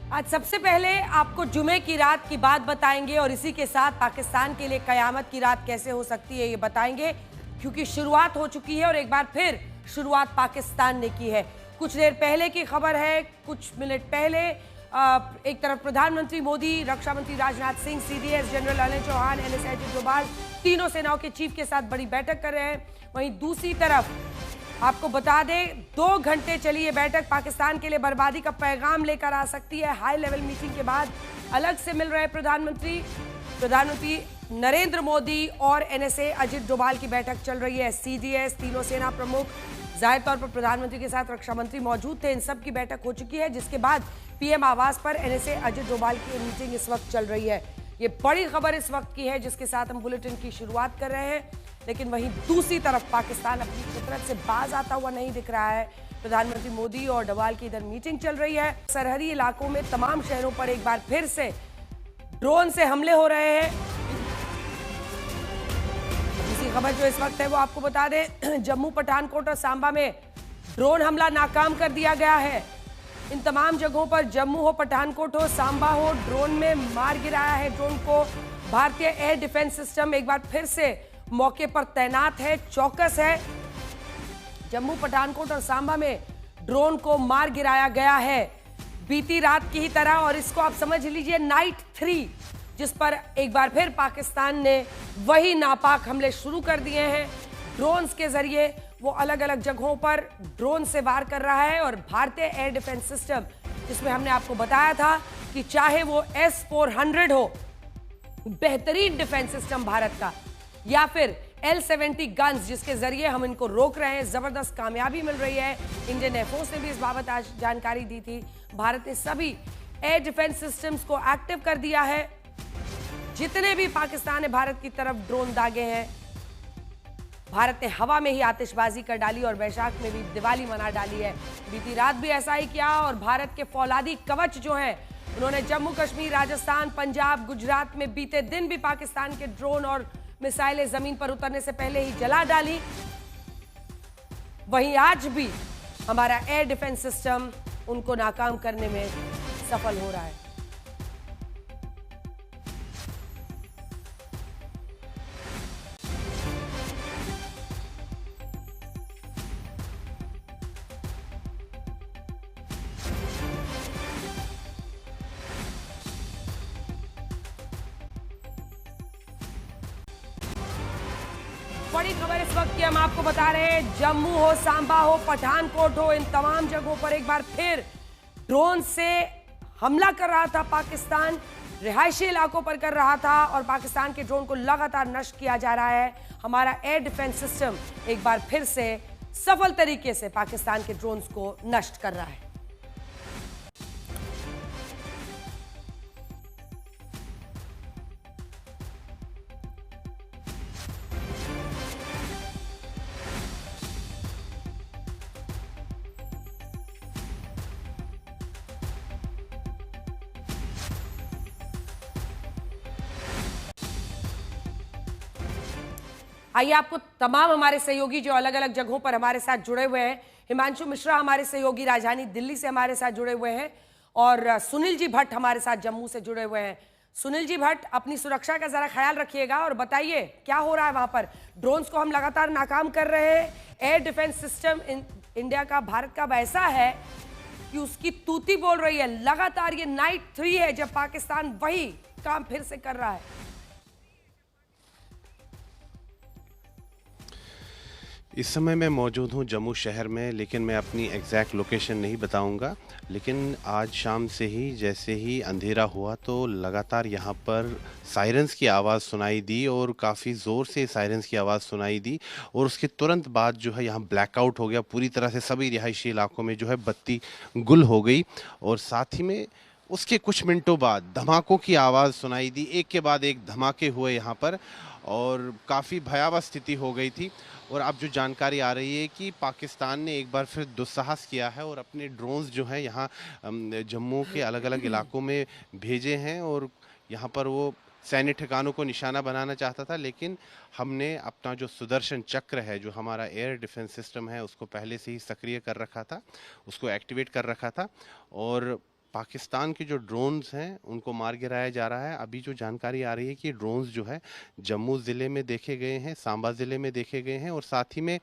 आज सबसे पहले आपको जुमे की रात की बात बताएंगे और इसी के साथ पाकिस्तान के लिए कयामत की रात कैसे हो सकती है ये बताएंगे, क्योंकि शुरुआत हो चुकी है और एक बार फिर शुरुआत पाकिस्तान ने की है। कुछ देर पहले की खबर है, कुछ मिनट पहले एक तरफ प्रधानमंत्री मोदी, रक्षा मंत्री Rajnath Singh, CDS general Anil Chauhan, NSA Ajit Doval, तीनों सेनाओं के चीफ के साथ बड़ी बैठक कर रहे हैं। वहीं दूसरी तरफ आपको बता दें 2 घंटे चली ये बैठक पाकिस्तान के लिए बर्बादी का पैगाम लेकर आ सकती है। हाई लेवल मीटिंग के बाद अलग से मिल रहे प्रधानमंत्री नरेंद्र मोदी और एनएसए अजित डोभाल की बैठक चल रही है। सीडीएस, तीनों सेना प्रमुख, जाहिर तौर पर प्रधानमंत्री के साथ रक्षा मंत्री मौजूद थे। इन सब की बैठक हो चुकी है, जिसके बाद पीएम आवास पर एनएसए अजित डोभाल की मीटिंग इस वक्त चल रही है। ये बड़ी खबर इस वक्त की है जिसके साथ हम बुलेटिन की शुरुआत कर रहे हैं। लेकिन वहीं दूसरी तरफ पाकिस्तान अपनी फितरत से बाज आता हुआ नहीं दिख रहा है। प्रधानमंत्री मोदी और डोभाल की इधर मीटिंग चल रही है। सरहदी इलाकों में तमाम शहरों पर एक बार फिर से ड्रोन से हमले हो रहे हैं। दूसरी खबर जो इस वक्त है वो आपको बता दें, जम्मू, पठानकोट और सांबा में ड्रोन हमला नाकाम कर दिया गया है। इन तमाम जगहों पर, जम्मू हो, पठानकोट हो, सांबा हो, ड्रोन में मार गिराया है। ड्रोन को भारतीय एयर डिफेंस सिस्टम एक बार फिर से मौके पर तैनात है, चौकस है। जम्मू, पठानकोट और सांबा में ड्रोन को मार गिराया गया है बीती रात की ही तरह, और इसको आप समझ लीजिए नाइट 3, जिस पर एक बार फिर पाकिस्तान ने वही नापाक हमले शुरू कर दिए हैं। ड्रोन्स के जरिए वो अलग अलग जगहों पर ड्रोन से वार कर रहा है। और भारतीय एयर डिफेंस सिस्टम, जिसमें हमने आपको बताया था कि चाहे वो S-400 हो, बेहतरीन डिफेंस सिस्टम भारत का, या फिर L-70 गन्स, जिसके जरिए हम इनको रोक रहे हैं, जबरदस्त कामयाबी मिल रही है। इंडियन एयरफोर्स ने भी इस बाबत आज जानकारी दी थी। भारत ने सभी एयर डिफेंस सिस्टम्स को एक्टिव कर दिया है। जितने भी पाकिस्तान ने भारत की तरफ ड्रोन दागे हैं, भारत ने हवा में ही आतिशबाजी कर डाली और वैशाख में भी दिवाली मना डाली है। बीती रात भी ऐसा ही किया और भारत के फौलादी कवच जो हैं, उन्होंने जम्मू कश्मीर, राजस्थान, पंजाब, गुजरात में बीते दिन भी पाकिस्तान के ड्रोन और मिसाइलें जमीन पर उतरने से पहले ही जला डाली। वहीं आज भी हमारा एयर डिफेंस सिस्टम उनको नाकाम करने में सफल हो रहा है। बड़ी खबर इस वक्त की हम आपको बता रहे हैं, जम्मू हो, सांबा हो, पठानकोट हो, इन तमाम जगहों पर एक बार फिर ड्रोन से हमला कर रहा था पाकिस्तान। रिहायशी इलाकों पर कर रहा था और पाकिस्तान के ड्रोन को लगातार नष्ट किया जा रहा है। हमारा एयर डिफेंस सिस्टम एक बार फिर से सफल तरीके से पाकिस्तान के ड्रोन्स को नष्ट कर रहा है। आइए आपको तमाम हमारे सहयोगी जो अलग अलग जगहों पर हमारे साथ जुड़े हुए हैं, हिमांशु मिश्रा हमारे सहयोगी राजधानी दिल्ली से हमारे साथ जुड़े हुए हैं और सुनील जी भट्ट हमारे साथ जम्मू से जुड़े हुए हैं। सुनील जी भट्ट, अपनी सुरक्षा का जरा ख्याल रखिएगा और बताइए क्या हो रहा है वहां पर। ड्रोन्स को हम लगातार नाकाम कर रहे हैं। एयर डिफेंस सिस्टम इंडिया का, भारत का वैसा है कि उसकी तूती बोल रही है। लगातार ये नाइट 3 है जब पाकिस्तान वही काम फिर से कर रहा है। इस समय मैं मौजूद हूँ जम्मू शहर में, लेकिन मैं अपनी एग्जैक्ट लोकेशन नहीं बताऊंगा। लेकिन आज शाम से ही जैसे ही अंधेरा हुआ तो लगातार यहाँ पर सायरन्स की आवाज़ सुनाई दी और काफ़ी ज़ोर से सायरन्स की आवाज़ सुनाई दी। और उसके तुरंत बाद जो है यहाँ ब्लैकआउट हो गया पूरी तरह से। सभी रिहायशी इलाकों में जो है बत्ती गुल हो गई और साथ ही में उसके कुछ मिनटों बाद धमाकों की आवाज़ सुनाई दी। एक के बाद एक धमाके हुए यहाँ पर और काफ़ी भयावह स्थिति हो गई थी। और अब जो जानकारी आ रही है कि पाकिस्तान ने एक बार फिर दुस्साहस किया है और अपने ड्रोन्स जो हैं यहाँ जम्मू के अलग अलग इलाकों में भेजे हैं और यहाँ पर वो सैन्य ठिकानों को निशाना बनाना चाहता था। लेकिन हमने अपना जो सुदर्शन चक्र है, जो हमारा एयर डिफेंस सिस्टम है, उसको पहले से ही सक्रिय कर रखा था, उसको एक्टिवेट कर रखा था और पाकिस्तान के जो ड्रोन्स हैं उनको मार गिराया जा रहा है। अभी जो जानकारी आ रही है कि ड्रोन्स जो है जम्मू ज़िले में देखे गए हैं, सांबा ज़िले में देखे गए हैं और साथ ही में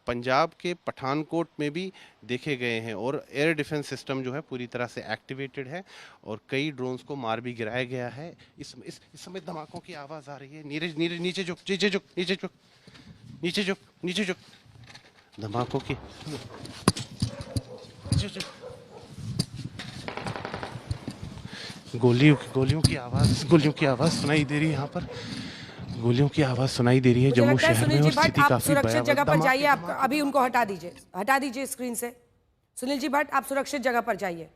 पंजाब के पठानकोट में भी देखे गए हैं और एयर डिफेंस सिस्टम जो है पूरी तरह से एक्टिवेटेड है और कई ड्रोन्स को मार भी गिराया गया है। इस समय धमाकों की आवाज़ आ रही है। नीरज नीरज नीचे झुक, नीचे झुक, नीचे झुक, नीचे झुक, नीचे झुक। धमाकों की गोलियों की आवाज़ सुनाई दे रही है। यहाँ पर गोलियों की आवाज़ सुनाई दे रही है जम्मू शहर में और स्थिति आप काफी सुरक्षित जगह पर जाइए। आप भयावह। अभी उनको हटा दीजिए स्क्रीन से। सुनील जी भट्ट, आप सुरक्षित जगह पर जाइए।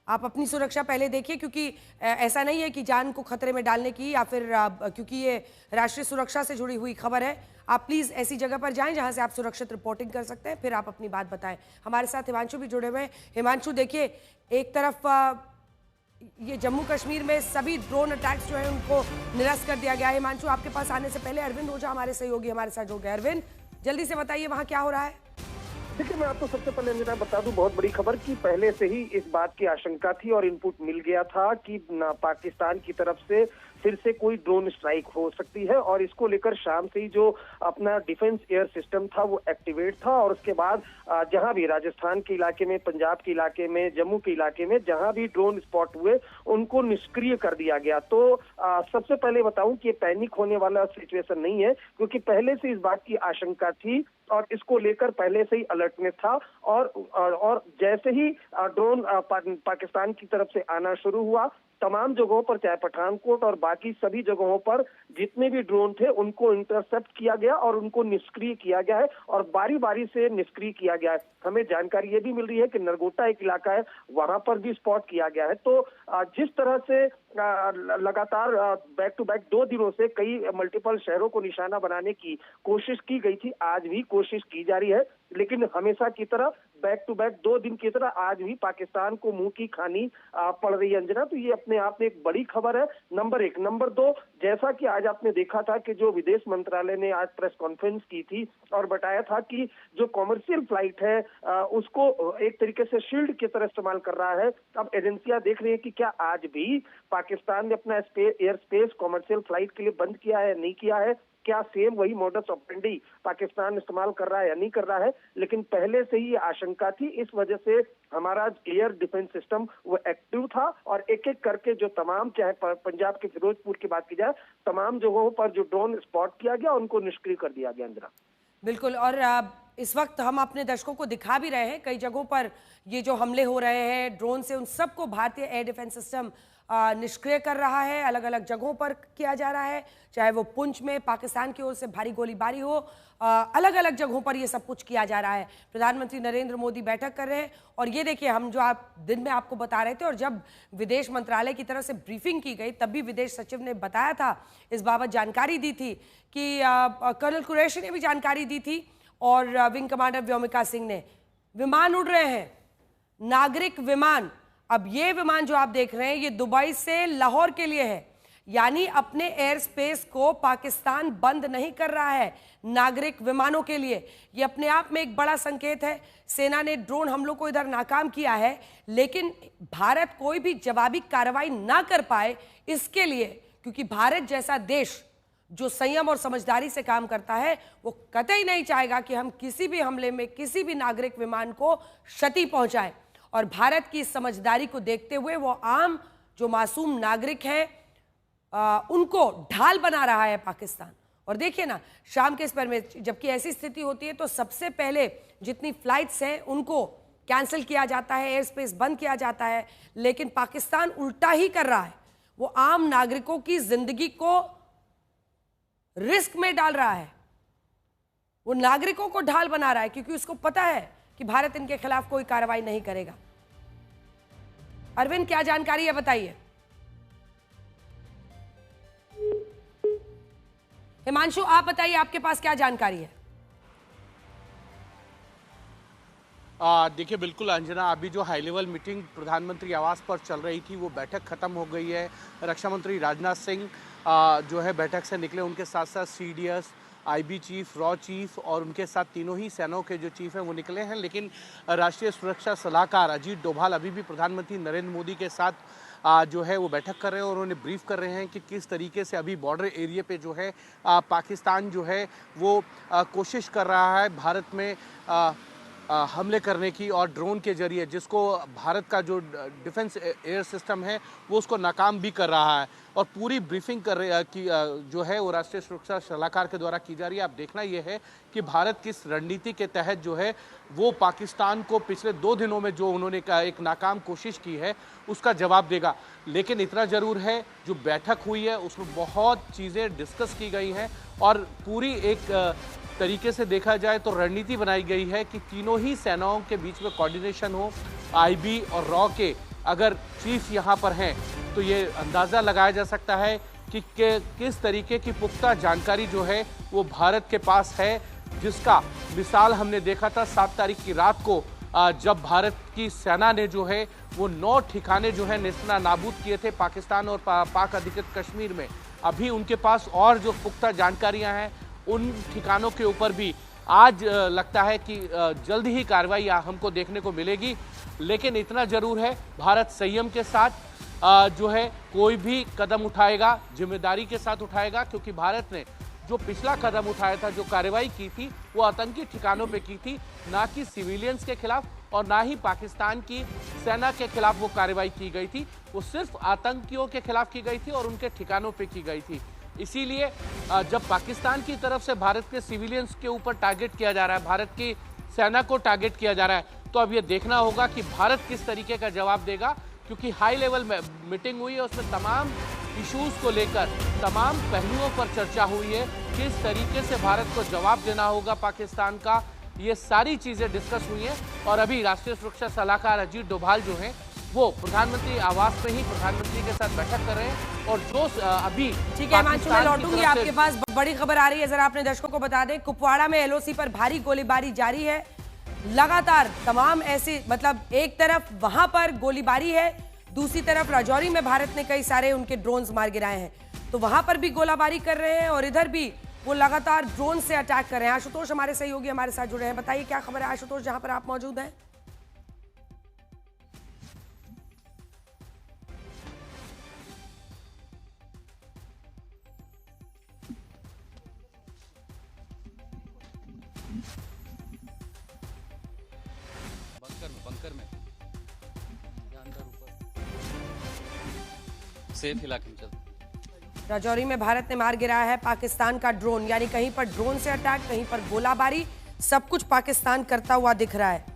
आप अपनी सुरक्षा पहले देखिए, क्योंकि ऐसा नहीं है कि जान को खतरे में डालने की या फिर क्योंकि ये राष्ट्रीय सुरक्षा से जुड़ी हुई खबर है। आप प्लीज ऐसी जगह पर जाएं जहां से आप सुरक्षित रिपोर्टिंग कर सकते हैं, फिर आप अपनी बात बताएं। हमारे साथ हिमांशु भी जुड़े हुए हैं। हिमांशु, देखिए, एक तरफ ये जम्मू कश्मीर में सभी ड्रोन अटैक्स जो है उनको निरस्त कर दिया गया है। हिमांशु, आपके पास आने से पहले अरविंद ओझा हमारे सहयोगी हमारे साथ जुड़ गए। अरविंद, जल्दी से बताइए वहां क्या हो रहा है। देखिए, मैं आपको सबसे पहले अंजना बता दूं, बहुत बड़ी खबर कि पहले से ही इस बात की आशंका थी और इनपुट मिल गया था कि पाकिस्तान की तरफ से फिर से कोई ड्रोन स्ट्राइक हो सकती है और इसको लेकर शाम से ही जो अपना डिफेंस एयर सिस्टम था वो एक्टिवेट था और उसके बाद जहां भी राजस्थान के इलाके में, पंजाब के इलाके में, जम्मू के इलाके में जहां भी ड्रोन स्पॉट हुए उनको निष्क्रिय कर दिया गया। तो सबसे पहले बताऊं कि ये पैनिक होने वाला सिचुएशन नहीं है, क्योंकि पहले से इस बात की आशंका थी और इसको लेकर पहले से ही अलर्टनेस था और जैसे ही ड्रोन पाकिस्तान की तरफ से आना शुरू हुआ, तमाम जगहों पर, चाहे पठानकोट और बाकी सभी जगहों पर जितने भी ड्रोन थे उनको इंटरसेप्ट किया गया और उनको निष्क्रिय किया गया है और बारी बारी से निष्क्रिय किया गया है। हमें जानकारी ये भी मिल रही है कि नरगोटा एक इलाका है, वहां पर भी स्पॉट किया गया है। तो जिस तरह से लगातार बैक टू बैक 2 दिनों से कई मल्टीपल शहरों को निशाना बनाने की कोशिश की गई थी, आज भी कोशिश की जा रही है, लेकिन हमेशा की तरह बैक टू बैक 2 दिन की तरह आज भी पाकिस्तान को मुंह की खानी पड़ रही है अंजना। तो ये अपने आप में एक बड़ी खबर है, नंबर 1। नंबर 2, जैसा कि आज आपने देखा था कि जो विदेश मंत्रालय ने आज प्रेस कॉन्फ्रेंस की थी और बताया था कि जो कॉमर्शियल फ्लाइट है उसको एक तरीके से शील्ड की तरह इस्तेमाल कर रहा है। अब एजेंसियां देख रही है कि क्या आज भी पाकिस्तान ने अपना एयर स्पेस कॉमर्शियल फ्लाइट के लिए बंद किया है, नहीं किया है, क्या सेम वही मॉडस ऑपरेंडी पाकिस्तान इस्तेमाल कर रहा है या नहीं कर रहा है। लेकिन पहले से ही ये आशंका थी, इस वजह से हमारा एयर डिफेंस सिस्टम वो एक्टिव था और एक एक करके जो तमाम, चाहे पंजाब के फिरोजपुर की बात की जाए, तमाम जगहों पर जो ड्रोन स्पॉट किया गया उनको निष्क्रिय कर दिया गया अंजना। बिल्कुल, और इस वक्त हम अपने दर्शकों को दिखा भी रहे हैं कई जगहों पर ये जो हमले हो रहे हैं ड्रोन से, उन सबको भारतीय एयर डिफेंस सिस्टम निष्क्रिय कर रहा है। अलग अलग जगहों पर किया जा रहा है, चाहे वो पुंछ में पाकिस्तान की ओर से भारी गोलीबारी हो, अलग अलग जगहों पर ये सब कुछ किया जा रहा है। प्रधानमंत्री नरेंद्र मोदी बैठक कर रहे हैं और ये देखिए, हम जो आप दिन में आपको बता रहे थे और जब विदेश मंत्रालय की तरफ से ब्रीफिंग की गई तब भी विदेश सचिव ने बताया था, इस बाबत जानकारी दी थी कि कर्नल कुरैशी ने भी जानकारी दी थी और विंग कमांडर व्योमिका सिंह ने। विमान उड़ रहे हैं, नागरिक विमान। अब ये विमान जो आप देख रहे हैं ये दुबई से लाहौर के लिए है, यानी अपने एयर स्पेस को पाकिस्तान बंद नहीं कर रहा है नागरिक विमानों के लिए। ये अपने आप में एक बड़ा संकेत है। सेना ने ड्रोन हमलों को इधर नाकाम किया है, लेकिन भारत कोई भी जवाबी कार्रवाई ना कर पाए इसके लिए, क्योंकि भारत जैसा देश जो संयम और समझदारी से काम करता है वो कतई नहीं चाहेगा कि हम किसी भी हमले में किसी भी नागरिक विमान को क्षति पहुंचाएं। और भारत की समझदारी को देखते हुए वो आम जो मासूम नागरिक हैं उनको ढाल बना रहा है पाकिस्तान। और देखिए ना, शाम के इस पर में जबकि ऐसी स्थिति होती है तो सबसे पहले जितनी फ्लाइट्स हैं उनको कैंसिल किया जाता है, एयर स्पेस बंद किया जाता है, लेकिन पाकिस्तान उल्टा ही कर रहा है। वो आम नागरिकों की जिंदगी को रिस्क में डाल रहा है, वो नागरिकों को ढाल बना रहा है, क्योंकि उसको पता है कि भारत इनके खिलाफ कोई कार्रवाई नहीं करेगा। अरविंद, क्या जानकारी है बताइए। हिमांशु, आप बताइए, आपके पास क्या जानकारी है। देखिए, बिल्कुल अंजना, अभी जो हाई लेवल मीटिंग प्रधानमंत्री आवास पर चल रही थी वो बैठक खत्म हो गई है। रक्षा मंत्री राजनाथ सिंह जो है बैठक से निकले, उनके साथ साथ CDS IB chief, raw chief और उनके साथ तीनों ही सेनाओं के जो चीफ हैं वो निकले हैं। लेकिन राष्ट्रीय सुरक्षा सलाहकार अजीत डोभाल अभी भी प्रधानमंत्री नरेंद्र मोदी के साथ जो है वो बैठक कर रहे हैं और उन्हें ब्रीफ कर रहे हैं कि किस तरीके से अभी बॉर्डर एरिया पे जो है पाकिस्तान जो है वो कोशिश कर रहा है भारत में हमले करने की, और ड्रोन के जरिए जिसको भारत का जो डिफेंस एयर सिस्टम है वो उसको नाकाम भी कर रहा है। और पूरी ब्रीफिंग कर रहे की जो है वो राष्ट्रीय सुरक्षा सलाहकार के द्वारा की जा रही है। अब देखना ये है कि भारत किस रणनीति के तहत जो है वो पाकिस्तान को पिछले 2 दिनों में जो उन्होंने एक नाकाम कोशिश की है उसका जवाब देगा। लेकिन इतना ज़रूर है, जो बैठक हुई है उसमें बहुत चीज़ें डिस्कस की गई हैं और पूरी एक तरीके से देखा जाए तो रणनीति बनाई गई है कि तीनों ही सेनाओं के बीच में कोऑर्डिनेशन हो। आईबी और रॉ के अगर चीफ यहाँ पर हैं तो ये अंदाज़ा लगाया जा सकता है कि किस तरीके की पुख्ता जानकारी जो है वो भारत के पास है, जिसका मिसाल हमने देखा था 7 तारीख की रात को जब भारत की सेना ने जो है वो 9 ठिकाने जो है नेस्ता नाबूद किए थे पाकिस्तान और पाक अधिकृत कश्मीर में। अभी उनके पास और जो पुख्ता जानकारियां हैं उन ठिकानों के ऊपर भी आज लगता है कि जल्द ही कार्रवाई हमको देखने को मिलेगी। लेकिन इतना जरूर है, भारत संयम के साथ जो है कोई भी कदम उठाएगा जिम्मेदारी के साथ उठाएगा, क्योंकि भारत ने जो पिछला कदम उठाया था, जो कार्रवाई की थी वो आतंकी ठिकानों पे की थी, ना कि सिविलियंस के खिलाफ और ना ही पाकिस्तान की सेना के खिलाफ वो कार्रवाई की गई थी। वो सिर्फ आतंकियों के खिलाफ की गई थी और उनके ठिकानों पे की गई थी। इसीलिए जब पाकिस्तान की तरफ से भारत के सिविलियंस के ऊपर टारगेट किया जा रहा है, भारत की सेना को टारगेट किया जा रहा है, तो अब ये देखना होगा कि भारत किस तरीके का जवाब देगा। क्योंकि हाई लेवल में मीटिंग हुई है, उसमें तमाम इश्यूज को लेकर तमाम पहलुओं पर चर्चा हुई है। किस तरीके से भारत को जवाब देना होगा पाकिस्तान का, ये सारी चीज़ें डिस्कस हुई हैं। और अभी राष्ट्रीय सुरक्षा सलाहकार अजीत डोभाल जो हैं वो प्रधानमंत्री आवास में ही प्रधानमंत्री के साथ बैठक कर रहे हैं। और जो अभी ठीक है हिमांशु, मैं लौटूंगी आपके पास। बड़ी खबर आ रही है, जरा अपने दर्शकों को बता दें। कुपवाड़ा में एलओसी पर भारी गोलीबारी जारी है लगातार। तमाम ऐसी मतलब एक तरफ वहां पर गोलीबारी है, दूसरी तरफ राजौरी में भारत ने कई सारे उनके ड्रोन्स मार गिराए हैं, तो वहां पर भी गोलाबारी कर रहे हैं और इधर भी वो लगातार ड्रोन से अटैक कर रहे हैं। आशुतोष हमारे सहयोगी हमारे साथ जुड़े हैं, बताइए क्या खबर है आशुतोष, जहां पर आप मौजूद हैं। बंकर में अंदर ऊपर सेफ इलाके में चलते। राजौरी में भारत ने मार गिराया है पाकिस्तान का ड्रोन, यानी कहीं पर ड्रोन से अटैक, कहीं पर गोलाबारी, सब कुछ पाकिस्तान करता हुआ दिख रहा है।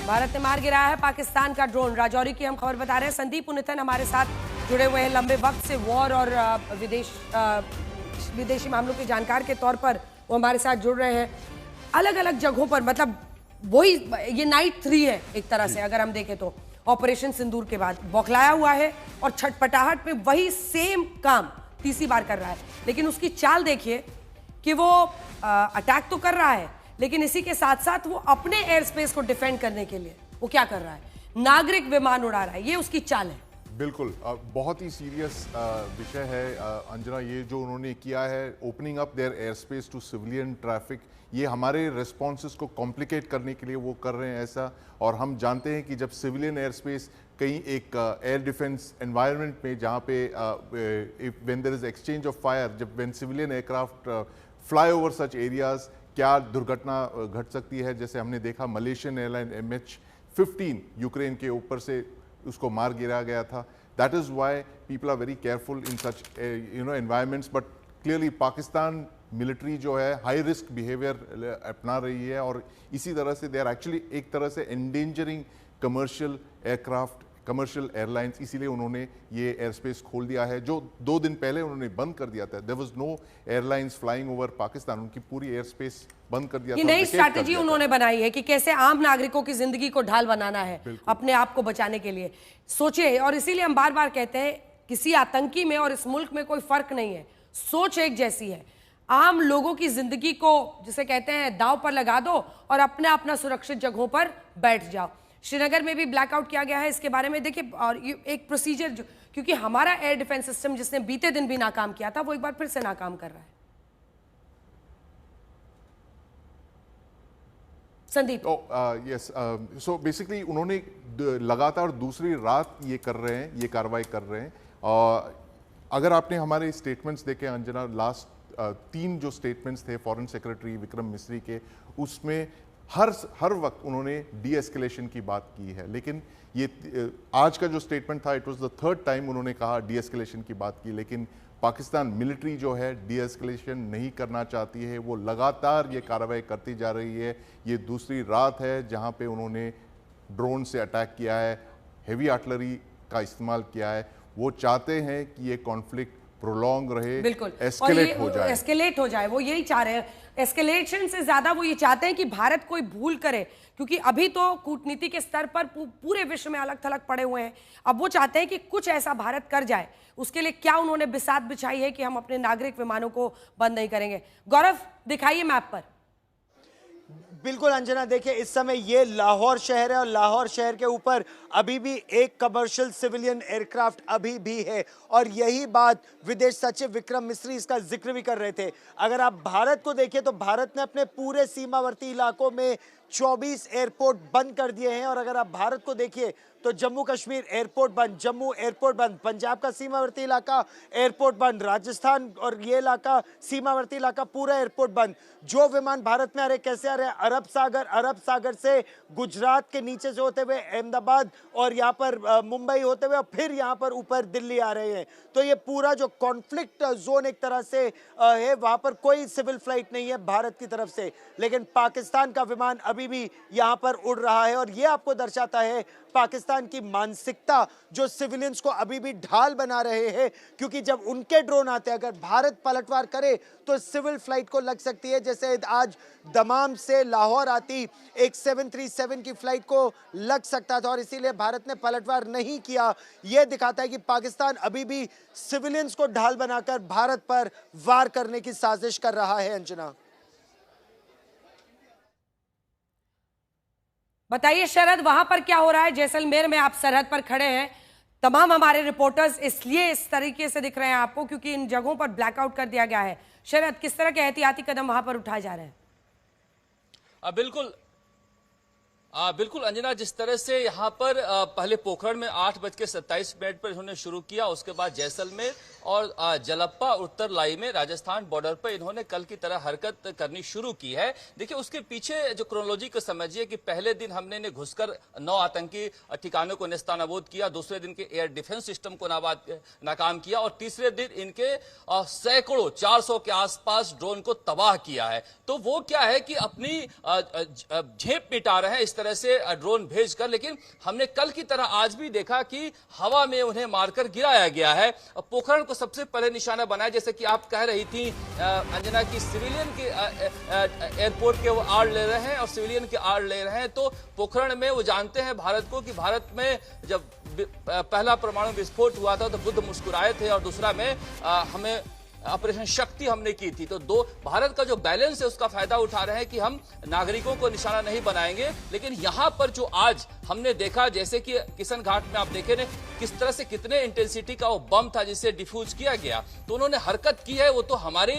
भारत ने मार गिराया है पाकिस्तान का ड्रोन। राजौरी की हम खबर बता रहे हैं। संदीप पुनिथन हमारे साथ जुड़े हुए हैं, लंबे वक्त से वॉर और विदेशी मामलों के जानकार के तौर पर वो हमारे साथ जुड़ रहे हैं। अलग अलग जगहों पर मतलब वही ये नाइट 3 है एक तरह से, अगर हम देखें तो ऑपरेशन सिंदूर के बाद बौखलाया हुआ है और छटपटाहट में वही सेम काम तीसरी बार कर रहा है। लेकिन उसकी चाल देखिए कि वो अटैक तो कर रहा है, लेकिन इसी के साथ साथ वो अपने एयर स्पेस को डिफेंड करने के लिए वो क्या कर रहा है, नागरिक विमान उड़ा रहा है। ये उसकी चाल है। बिल्कुल, बहुत ही सीरियस विषय है अंजना। ये जो उन्होंने किया है, opening up their air space to civilian traffic, ये हमारे रिस्पॉन्सेस को कॉम्प्लिकेट करने के लिए वो कर रहे हैं ऐसा। और हम जानते हैं कि जब सिविलियन एयर स्पेस कहीं एक एयर डिफेंस एनवायरनमेंट में जहाँ पे when there is exchange of fire, जब when civilian aircraft fly over such areas, क्या दुर्घटना घट सकती है। जैसे हमने देखा मलेशियन एयरलाइन MH15 यूक्रेन के ऊपर से उसको मार गिरा गया था। That is why people are very careful in such environments. But clearly Pakistan military जो है हाई रिस्क बिहेवियर अपना रही है और इसी तरह से दे आर एक्चुअली एक तरह से endangering commercial aircraft, commercial airlines, इसीलिए उन्होंने ये एयर स्पेस खोल दिया है जो 2 दिन पहले उन्होंने बंद कर दिया था। There was no airlines flying over Pakistan, उनकी पूरी एयर स्पेस बंद कर दिया था। ये नई स्ट्रैटेजी उन्होंने बनाई है कि कैसे आम नागरिकों की जिंदगी को ढाल बनाना है अपने आप को बचाने के लिए। सोचिए, और इसीलिए हम बार बार कहते हैं किसी आतंकी में और इस मुल्क में कोई फर्क नहीं है, सोच एक जैसी है। आम लोगों की जिंदगी को, जिसे कहते हैं, दांव पर लगा दो और अपना सुरक्षित जगहों पर बैठ जाओ। श्रीनगर में भी ब्लैकआउट किया गया है, इसके बारे में देखिए। और एक प्रोसीजर क्योंकि हमारा एयर डिफेंस सिस्टम जिसने बीते दिन भी नाकाम किया था, वो एक बार फिर से नाकाम कर रहा है। संदीप। यस, सो बेसिकली उन्होंने लगातार दूसरी रात ये कर रहे हैं, ये कार्रवाई कर रहे हैं। अगर आपने हमारे स्टेटमेंट्स देखे अंजना, लास्ट 3 जो स्टेटमेंट्स थे फॉरेन सेक्रेटरी विक्रम मिस्री के, उसमें हर वक्त उन्होंने डी एस्केलेशन की बात की है। लेकिन ये आज का जो स्टेटमेंट था, it was the 3rd time उन्होंने कहा डी एस्केलेशन की बात की। लेकिन पाकिस्तान मिलिट्री जो है डी एस्केलेशन नहीं करना चाहती है, वो लगातार ये कार्रवाई करती जा रही है। ये दूसरी रात है जहां पे उन्होंने ड्रोन से अटैक किया है, हेवी आर्टिलरी का इस्तेमाल किया है। वो चाहते हैं कि ये कॉन्फ्लिक्ट प्रोलॉन्ग रहे, बिल्कुल एस्केलेट हो जाए, वो यही चाह रहे हैं। एस्केलेशन से ज्यादा वो ये चाहते हैं कि भारत कोई भूल करे, क्योंकि अभी तो कूटनीति के स्तर पर पूरे विश्व में अलग थलग पड़े हुए हैं। अब वो चाहते हैं कि कुछ ऐसा भारत कर जाए। उसके लिए क्या उन्होंने बिसात बिछाई है कि हम अपने नागरिक विमानों को बंद नहीं करेंगे। गौरव, दिखाइए मैप पर। बिल्कुल अंजना, देखिए इस समय ये लाहौर शहर है और लाहौर शहर के ऊपर अभी भी एक कमर्शियल सिविलियन एयरक्राफ्ट अभी भी है। और यही बात विदेश सचिव विक्रम मिस्री इसका जिक्र भी कर रहे थे। अगर आप भारत को देखिए तो भारत ने अपने पूरे सीमावर्ती इलाकों में 24 एयरपोर्ट बंद कर दिए हैं। और अगर आप भारत को देखिए तो जम्मू कश्मीर एयरपोर्ट बंद, जम्मू एयरपोर्ट बंद, पंजाब का सीमावर्ती इलाका एयरपोर्ट बंद, राजस्थान और ये इलाका सीमावर्ती इलाका पूरा एयरपोर्ट बंद। जो विमान भारत में आ रहे कैसे आ रहे हैं? अरब सागर से गुजरात के नीचे से होते हुए अहमदाबाद और यहाँ पर मुंबई होते हुए और फिर यहाँ पर ऊपर दिल्ली आ रहे हैं। तो ये पूरा जो कॉन्फ्लिक्ट जोन एक तरह से है, वहां पर कोई सिविल फ्लाइट नहीं है भारत की तरफ से, लेकिन पाकिस्तान का विमान अभी भी यहाँ पर उड़ रहा है। और ये आपको दर्शाता है पाकिस्तान की मानसिकता, जो सिविलियंस को अभी भी ढाल बना रहे हैं। क्योंकि जब उनके ड्रोन आते हैं, अगर भारत पलटवार करे तो सिविल फ्लाइट को लग सकती है। जैसे आज दमाम से लाहौर आती एक 737 की फ्लाइट को लग सकता था और इसीलिए भारत ने पलटवार नहीं किया। यह दिखाता है कि पाकिस्तान अभी भी सिविलियंस को ढाल बनाकर भारत पर वार करने की साजिश कर रहा है। अंजना, बताइए शरद, वहां पर क्या हो रहा है? जैसलमेर में आप सरहद पर खड़े हैं, तमाम हमारे रिपोर्टर्स इसलिए इस तरीके से दिख रहे हैं आपको क्योंकि इन जगहों पर ब्लैकआउट कर दिया गया है। शरद, किस तरह के एहतियाती कदम वहां पर उठाए जा रहे हैं? बिल्कुल अंजना, जिस तरह से यहाँ पर पहले पोखरण में 8:27 पर इन्होंने शुरू किया, उसके बाद जैसलमेर और जलप्पा उत्तर लाई में राजस्थान बॉर्डर पर इन्होंने कल की तरह हरकत करनी शुरू की है। देखिए उसके पीछे जो क्रोनोलॉजी को समझिए कि पहले दिन हमने घुसकर 9 आतंकी ठिकानों को नेस्तानाबूद किया, दूसरे दिन के एयर डिफेंस सिस्टम को नाकाम किया और तीसरे दिन इनके सैकड़ों 400 के आसपास ड्रोन को तबाह किया है। तो वो क्या है कि अपनी झेप मिटा रहे हैं इस तरह से ड्रोन भेजकर। लेकिन हमने कल की तरह आज भी देखा कि हवा में उन्हें मारकर गिराया गया है। पोखरण को सबसे पहले निशाना बनाया, जैसे कि आप कह रही थी अंजना की सिविलियन के एयरपोर्ट के वो आड़ ले रहे हैं और सिविलियन के आड़ ले रहे हैं। तो पोखरण में वो जानते हैं भारत को कि भारत में जब पहला परमाणु विस्फोट हुआ था तो बुद्ध मुस्कुराए थे और दूसरा में हमें ऑपरेशन शक्ति हमने की थी। तो भारत का जो बैलेंस है उसका फायदा उठा रहे हैं कि हम नागरिकों को निशाना नहीं बनाएंगे। लेकिन यहां पर जो आज हमने देखा, जैसे कि किशन घाट में आप देखे ने किस तरह से कितने इंटेंसिटी का वो बम था जिसे डिफ्यूज किया गया, तो उन्होंने हरकत की है। वो तो हमारी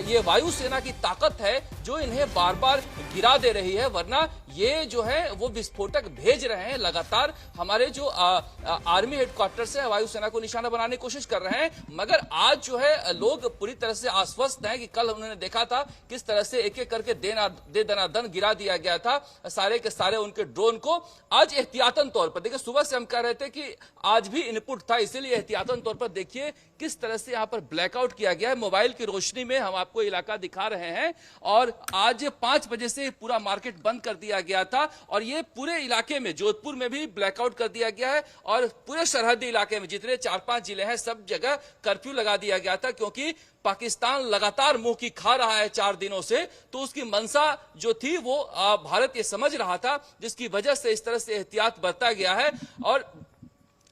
ये वायुसेना की ताकत है जो इन्हें बार बार गिरा दे रही है, वरना ये जो है वो विस्फोटक भेज रहे हैं लगातार। हमारे जो आर्मी हेडक्वार्टर से वायुसेना को निशाना बनाने की कोशिश कर रहे हैं, मगर आज जो है लोग पूरी तरह से आश्वस्त हैं कि कल उन्होंने देखा था किस तरह से एक एक करके दे दनादन गिरा दिया गया था सारे के सारे उनके ड्रोन को। आज एहतियातन तौर पर देखिए, सुबह से हम कह रहे थे कि आज भी इनपुट था, इसीलिए एहतियातन तौर पर देखिए किस तरह से यहाँ पर ब्लैकआउट किया गया है। मोबाइल की रोशनी में हम आपको इलाका दिखा रहे हैं और आज 5 बजे से पूरा मार्केट बंद कर दिया गया था और ये पूरे इलाके में जोधपुर में भी ब्लैकआउट कर दिया गया है और पूरे सरहदी इलाके में जितने 4-5 जिले हैं सब जगह कर्फ्यू लगा दिया गया था, क्योंकि पाकिस्तान लगातार मुंह की खा रहा है 4 दिनों से, तो उसकी मंशा जो थी वो भारत ये समझ रहा था, जिसकी वजह से इस तरह से एहतियात बरता गया है। और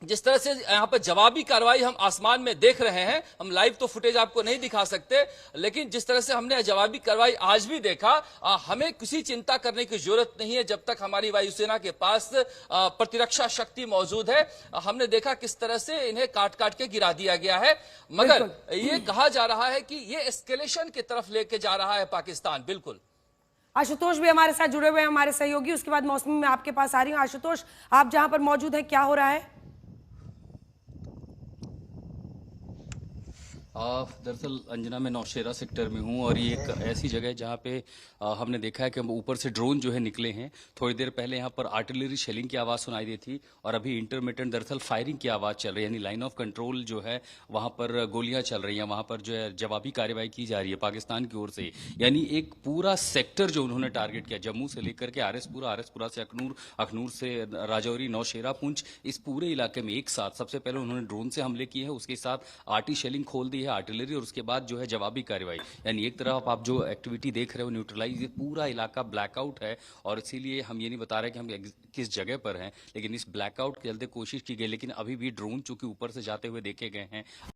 जिस तरह से यहाँ पर जवाबी कार्रवाई हम आसमान में देख रहे हैं, हम लाइव तो फुटेज आपको नहीं दिखा सकते, लेकिन जिस तरह से हमने जवाबी कार्रवाई आज भी देखा, हमें किसी चिंता करने की जरूरत नहीं है जब तक हमारी वायुसेना के पास प्रतिरक्षा शक्ति मौजूद है। हमने देखा किस तरह से इन्हें काट काट के गिरा दिया गया है, मगर ये कहा जा रहा है कि ये एस्केलेशन की तरफ लेके जा रहा है पाकिस्तान। बिल्कुल आशुतोष भी हमारे साथ जुड़े हुए हैं, हमारे सहयोगी। उसके बाद मौसमी में आपके पास आ रही हूँ। आशुतोष, आप जहां पर मौजूद हैं, क्या हो रहा है? दरअसल अंजना में नौशेरा सेक्टर में हूँ और ये एक ऐसी जगह है जहाँ पे हमने देखा है कि ऊपर से ड्रोन जो है निकले हैं। थोड़ी देर पहले यहाँ पर आर्टिलरी शेलिंग की आवाज़ सुनाई दी थी और अभी इंटरमिटेंट दरअसल फायरिंग की आवाज़ चल रही है, यानी लाइन ऑफ कंट्रोल जो है वहाँ पर गोलियाँ चल रही हैं, वहाँ पर जो है जवाबी कार्रवाई की जा रही है पाकिस्तान की ओर से। यानी एक पूरा सेक्टर जो उन्होंने टारगेट किया, जम्मू से लेकर के आरएसपुरा से अखनूर से राजौरी, नौशेरा, पुंछ, इस पूरे इलाके में एक साथ सबसे पहले उन्होंने ड्रोन से हमले किए हैं, उसके साथ आर्टी शेलिंग खोल दी है, आर्टिलरी, और उसके बाद जो है जवाबी कार्रवाई। यानी एक तरफ आप जो एक्टिविटी देख रहे हो न्यूट्रलाइज, ये पूरा इलाका ब्लैकआउट है और इसीलिए हम ये नहीं बता रहे कि हम किस जगह पर हैं, लेकिन इस ब्लैकआउट के चलते कोशिश की गई, लेकिन अभी भी ड्रोन चूंकि ऊपर से जाते हुए देखे गए हैं।